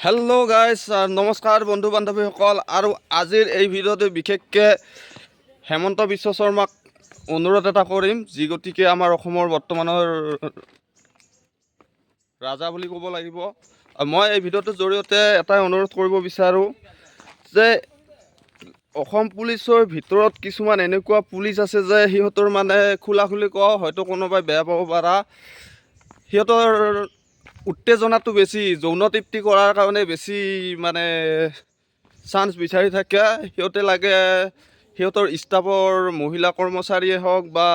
Hello' guys, নমস্কাৰ বন্ধু বান্ধৱীসকল। আৰু আজিৰ এই ভিডিঅ'টো বিশেষকৈ হেমন্ত বিশ্ব শৰ্মাক অনুৰোধ এটা কৰিম, যি গতিকে আমাৰ অসমৰ বৰ্তমানৰ ৰাজা বুলি ক'ব লাগিব। মই এই ভিডিঅ'টোৰ জৰিয়তে এটাই অনুৰোধ কৰিব বিচাৰোঁ যে অসম পুলিচৰ ভিতৰত কিছুমান এনেকুৱা পুলিচ আছে যে সিহঁতৰ মানে খোলাখুলি কওঁ, হয়তো কোনোবাই বেয়া পাব পাৰা, সিহঁতৰ উত্তেজনাটো বেছি, যৌন তৃপ্তি কৰাৰ কাৰণে বেছি মানে চান্স বিচাৰি থাকে। সিহঁতে লাগে সিহঁতৰ ষ্টাফৰ মহিলা কৰ্মচাৰীয়ে হওক বা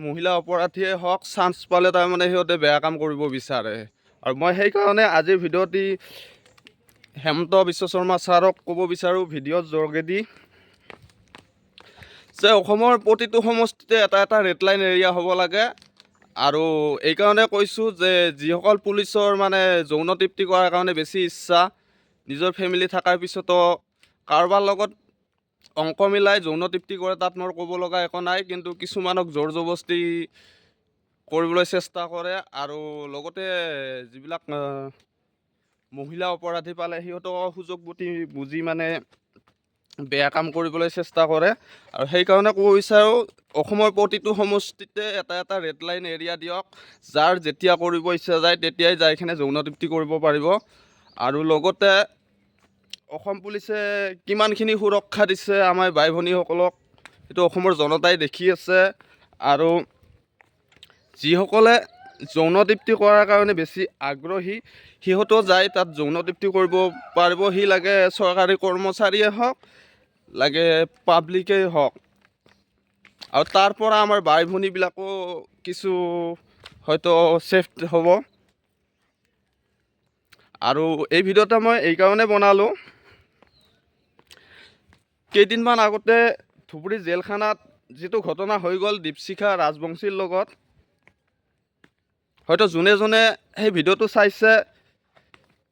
মহিলা অপৰাধীয়ে হওক, চান্স পালে তাৰমানে সিহঁতে বেয়া কাম কৰিব বিচাৰে। আৰু মই সেইকাৰণে আজিৰ ভিডিঅ'টি হেমন্ত বিশ্ব শৰ্মা ছাৰক ক'ব বিচাৰোঁ ভিডিঅ'ৰ যোগেদি যে অসমৰ প্ৰতিটো সমষ্টিতে এটা এটা ৰেড লাইন এৰিয়া হ'ব লাগে। আৰু এইকাৰণে কৈছোঁ যে যিসকল পুলিচৰ মানে যৌন তৃপ্তি কৰাৰ কাৰণে বেছি ইচ্ছা, নিজৰ ফেমিলি থকাৰ পিছতো কাৰোবাৰ লগত অংক মিলাই যৌন তৃপ্তি কৰে, তাত মোৰ ক'ব লগা একো নাই। কিন্তু কিছুমানক জোৰ জবস্তি কৰিবলৈ চেষ্টা কৰে, আৰু লগতে যিবিলাক মহিলা অপৰাধী পালে সিহঁতক সুযোগ বুজি মানে বেয়া কাম কৰিবলৈ চেষ্টা কৰে। আৰু সেইকাৰণে ক'ব বিচাৰোঁ অসমৰ প্ৰতিটো সমষ্টিতে এটা এটা ৰেড লাইন এৰিয়া দিয়ক, যাৰ যেতিয়া কৰিব ইচ্ছা যায় তেতিয়াই যাই কিনে যৌন তৃপ্তি কৰিব পাৰিব। আৰু লগতে অসম পুলিচে কিমানখিনি সুৰক্ষা দিছে আমাৰ ভাই ভনীসকলক, সেইটো অসমৰ জনতাই দেখি আছে। আৰু যিসকলে যৌন তৃপ্তি কৰাৰ কাৰণে বেছি আগ্ৰহী, সিহঁতেও যায় তাত যৌন তৃপ্তি কৰিব পাৰিব। সি লাগে চৰকাৰী কৰ্মচাৰীয়ে হওক, লাগে পাব্লিকেই হওক। আৰু তাৰ পৰা আমাৰ ভাই ভনীবিলাকো কিছু হয়তো ছেফ হ'ব। আৰু এই ভিডিঅ'টা মই এইকাৰণে বনালোঁ, কেইদিনমান আগতে ধুবুৰী জেলখানাত যিটো ঘটনা হৈ গ'ল দীপশিখা ৰাজবংশীৰ লগত, হয়তো যোনে যোনে সেই ভিডিঅ'টো চাইছে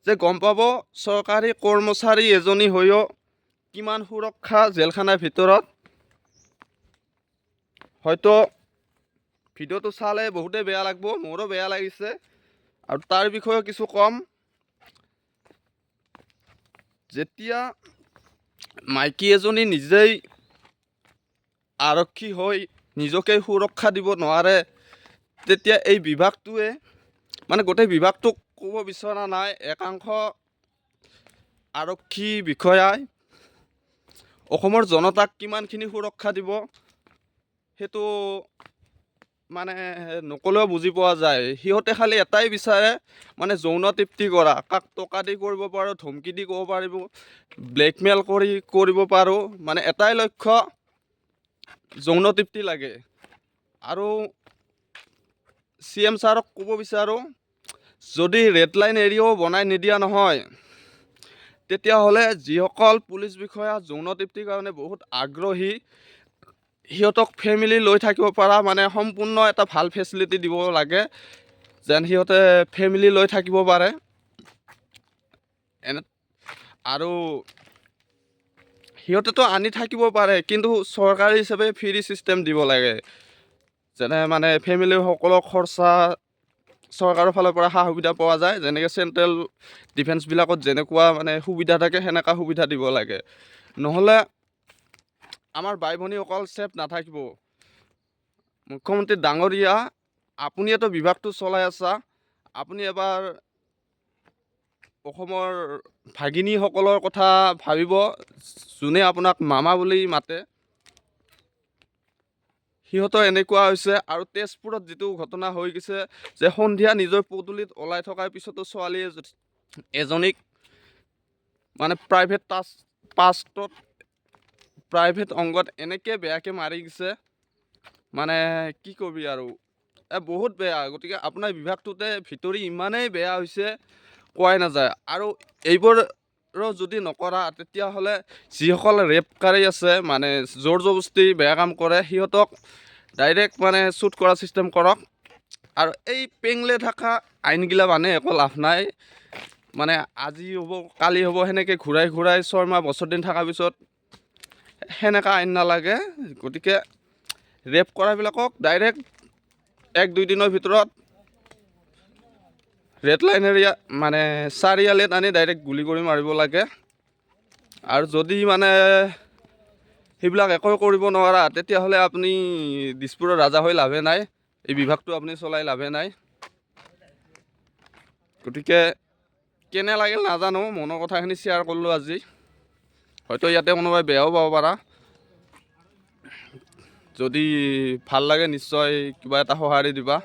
যে গম পাব চৰকাৰী কৰ্মচাৰী এজনী হৈও কিমান সুৰক্ষা জেলখানাৰ ভিতৰত। হয়তো ভিডিঅ'টো চালে বহুতেই বেয়া লাগিব, মোৰো বেয়া লাগিছে। আৰু তাৰ বিষয়ে কিছু ক'ম। যেতিয়া মাইকী এজনী নিজেই আৰক্ষী হৈ নিজকে সুৰক্ষা দিব নোৱাৰে, তেতিয়া এই বিভাগটোৱে মানে গোটেই বিভাগটোক ক'ব বিচৰা নাই, একাংশ আৰক্ষী বিষয়াই অসমৰ জনতাক কিমানখিনি সুৰক্ষা দিব সেইটো মানে নকলেও বুজি পোৱা যায়। সিহঁতে খালি এটাই বিচাৰে, মানে যৌন তৃপ্তি কৰা। কাক টকা দি কৰিব পাৰোঁ, ধমকি দি ক'ব পাৰিব, ব্লেকমেইল কৰিব পাৰোঁ, মানে এটাই লক্ষ্য যৌন তৃপ্তি লাগে। আৰু CM ছাৰক ক'ব বিচাৰোঁ, যদি ৰেড লাইন এৰিয়াও বনাই নিদিয়া নহয়, তেতিয়াহ'লে যিসকল পুলিচ বিষয়া যৌন তৃপ্তিৰ কাৰণে বহুত আগ্ৰহী, সিহঁতক ফেমিলি লৈ থাকিব পৰা মানে সম্পূৰ্ণ এটা ভাল ফেচিলিটি দিব লাগে, যেন সিহঁতে ফেমিলি লৈ থাকিব পাৰে। আৰু সিহঁতেতো আনি থাকিব পাৰে, কিন্তু চৰকাৰী হিচাপে ফ্ৰী ছিষ্টেম দিব লাগে, যেনে মানে ফেমিলিসকলক খৰচা চৰকাৰৰ ফালৰ পৰা সা সুবিধা পোৱা যায়, যেনেকৈ চেণ্ট্ৰেল ডিফেন্সবিলাকত যেনেকুৱা মানে সুবিধা থাকে সেনেকুৱা সুবিধা দিব লাগে। নহ'লে আমাৰ ভাই ভনীসকল ছেফ নাথাকিব। মুখ্যমন্ত্ৰী ডাঙৰীয়া, আপুনিতো বিভাগটো চলাই আছা, আপুনি এবাৰ অসমৰ ভাগিনীসকলৰ কথা ভাবিব, যোনে আপোনাক মামা বুলি মাতে। সিহঁতৰ এনেকুৱা হৈছে। আৰু তেজপুৰত যিটো ঘটনা হৈ গৈছে যে সন্ধিয়া নিজৰ পদূলিত ওলাই থকাৰ পিছতো ছোৱালী এজনীক মানে প্ৰাইভেট অংগত এনেকৈ বেয়াকৈ মাৰি গৈছে, মানে কি কবি আৰু বহুত বেয়া। গতিকে আপোনাৰ বিভাগটোতে ভিতৰি ইমানেই বেয়া হৈছে কোৱাই নাযায়। আৰু এইবোৰো যদি নকৰা, তেতিয়াহ'লে যিসকল ৰেপকাৰী আছে, মানে জোৰ জবস্তি বেয়া কাম কৰে, সিহঁতক ডাইৰেক্ট মানে শ্বুট কৰা ছিষ্টেম কৰক। আৰু এই পেংলে থকা আইনগিলা মানে একো লাভ নাই, মানে আজি হ'ব কালি হ'ব সেনেকৈ ঘূৰাই ঘূৰাই 6 মাহ বছৰ দিন থকাৰ পিছত সেনেকুৱা আইন নালাগে। গতিকে ৰেপ কৰাবিলাকক ডাইৰেক্ট 1-2 দিনৰ ভিতৰত ৰেড লাইন এৰিয়া মানে চাৰিআলিত আনি ডাইৰেক্ট গুলি কৰি মাৰিব লাগে। আৰু যদি মানে সেইবিলাক একো কৰিব নোৱাৰা তেতিয়াহ'লে আপুনি দিছপুৰৰ ৰাজা হৈ লাভে নাই, এই বিভাগটো আপুনি চলাই লাভে নাই। গতিকে কেনে লাগিল নাজানো, মনৰ কথাখিনি শ্বেয়াৰ কৰিলোঁ আজি। হয়তো ইয়াতে কোনোবাই বেয়াও পাব পাৰা। যদি ভাল লাগে নিশ্চয় কিবা এটা সঁহাৰি দিবা।